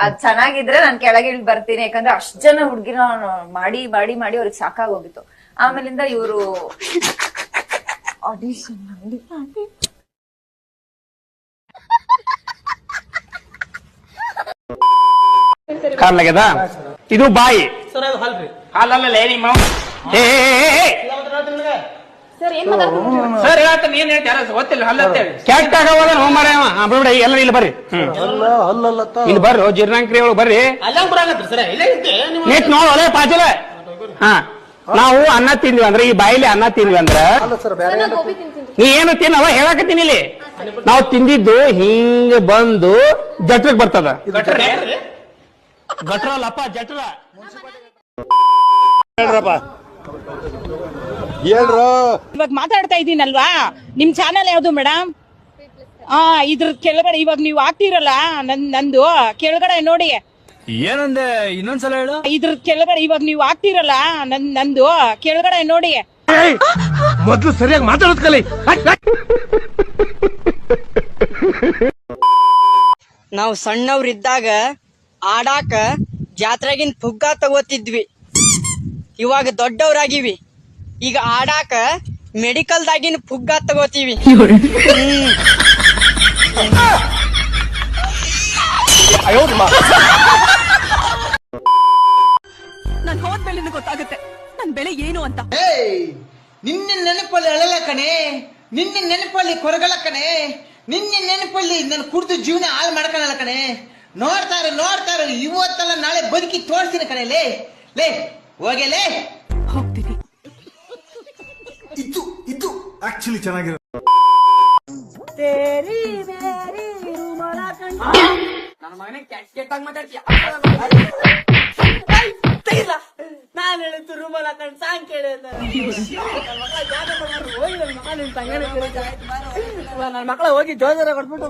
ಅದ್ ಚೆನ್ನಾಗಿದ್ರೆ ನಾನ್ ಕೆಳಗೆ ಇಳಿದ್ ಬರ್ತೀನಿ, ಯಾಕಂದ್ರೆ ಅಷ್ಟ್ ಜನ ಹುಡ್ಗಿನ ಮಾಡಿ ಮಾಡಿ ಮಾಡಿ ಅವ್ರಿಗೆ ಸಾಕಾಗೋಗಿತ್ತು. ಆಮೇಲಿಂದ ಇವ್ರು ಆಡಿಷನ್ ಮಾಡಿ ಕಾರ್ಲಾಗ್ಯದ ಇದು ಬಾಯಿ ಹಾಲಲ್ಲ ನಿಮ್ಮ ಸರ್ ಹೇಳ್ತಾನೆ ಏನ್ ಹೇಳ್ತಾರ ಗೊತ್ತಿಲ್ಲ ಹಲ್ಲತ್ತೇಳಿ ಕ್ಯಾಟ್ ಆಗೋದ ಹೋಮಾರ ಬಿಡ ಎಲ್ಲ ಇಲ್ಲಿ ಬರ್ರಿ ಇಲ್ಲಿ ಬರ್ರಿ ಜೀರ್ಣಾಂಕ್ರಿ ಒಳಗೆ ಬರ್ರಿ ನೀಟ್ ನೋಡೋಲೆ ಪಾಚಲ. ಹಾ ನಾವು ಅನ್ನ ತಿಂದ್ವಿ ಅಂದ್ರೆ ಈ ಬಾಯಿಲಿ ಅನ್ನ ತಿಂದ್ವಿ ಅಂದ್ರ ನೀ ಏನು ತಿನ್ನವ ಹೇಳಕತ್ತೀನಿ ಇಲ್ಲಿ. ನಾವು ತಿಂದಿದ್ದು ಹಿಂಗ ಬಂದು ಜಟ್ರಕ್ ಬರ್ತದ. ಗಟ್ರ ಅಲ್ಲಪ್ಪ ಜಟ್ರ. ಇವಾಗ ಮಾತಾಡ್ತಾ ಇದ್ದೀನಲ್ವಾ, ನಿಮ್ ಚಾನೆಲ್ ಯಾವ್ದು ಮೇಡಮ್? ಇದ್ರ ಕೆಳಗಡೆ ಇವಾಗ ನೀವು ಆಗ್ತಿರಲ್ಲ ನಂದು ಕೆಳಗಡೆ ನೋಡಿ. ಏನಂದೆ ಇನ್ನೊಂದ್ಸಲ ಹೇಳು. ಇದ್ರ ಕೆಳಗಡೆ ಇವಾಗ ನೀವು ಆಗ್ತಿರಲ್ಲ ನಂದು ಕೆಳಗಡೆ ನೋಡಿ. ಮೊದ್ಲು ಸರಿಯಾಗಿ ಮಾತಾಡೋದ್ ಕಲಿ. ನಾವು ಸಣ್ಣವ್ರಿದ್ದಾಗ ಆಡಾಕ ಜಾತ್ರೆಗಿನ್ ಪುಗ್ಗ ತಗೋತಿದ್ವಿ. ಇವಾಗ ದೊಡ್ಡವ್ರಾಗಿವಿ, ಈಗ ಆಡಾಕ ಮೆಡಿಕಲ್ದಾಗಿನ ಪುಗ್ಗ ತಗೋತೀವಿ. ನಾನ್ ಹೋದ್ಮೇಲೆ ಗೊತ್ತಾಗುತ್ತೆ ನನ್ ಬೆಳೆ ಏನು ಅಂತ. ನಿನ್ನ ನೆನಪಲ್ಲಿ ಅಳಲ ಕಣೆ, ನಿನ್ನ ನೆನಪಲ್ಲಿ ಕೊರಗಲ ಕಣೆ, ನಿನ್ನ ನೆನಪಲ್ಲಿ ನನ್ನ ಕುಡ್ದು ಜೀವನ ಹಾಳು ಮಾಡ್ಕೊಳಲ್ಲ ಕಣೆ. ನೋಡ್ತಾರೆ ಇವತ್ತಲ್ಲ ನಾಳೆ ಬದುಕಿ ತೋರಿಸ್ತೀನಿ ಕಣೆ. ಲೇ ಲೇ ಹೋಗಲೇ ಹೋಗ್ತೀನಿ. ಇದು ಆಕ್ಚುಲಿ ಚೆನ್ನಾಗಿರೋ ನನ್ನ ಮಗನೇ ಕೆಟ್ಟಾಗಿ ಮಾತಾಡ್ತೀಯ. ನಾನು ಹೇಳಿದ್ದು ರೂಮಲ್ ಹಾಕೊಂಡು ಸಾಂಗ್ ಕೇಳಿ ನನ್ನ ಮಕ್ಕಳ ಹೋಗಿ ಜೋಜರ ಕೊಟ್ಬಿಟ್ಟು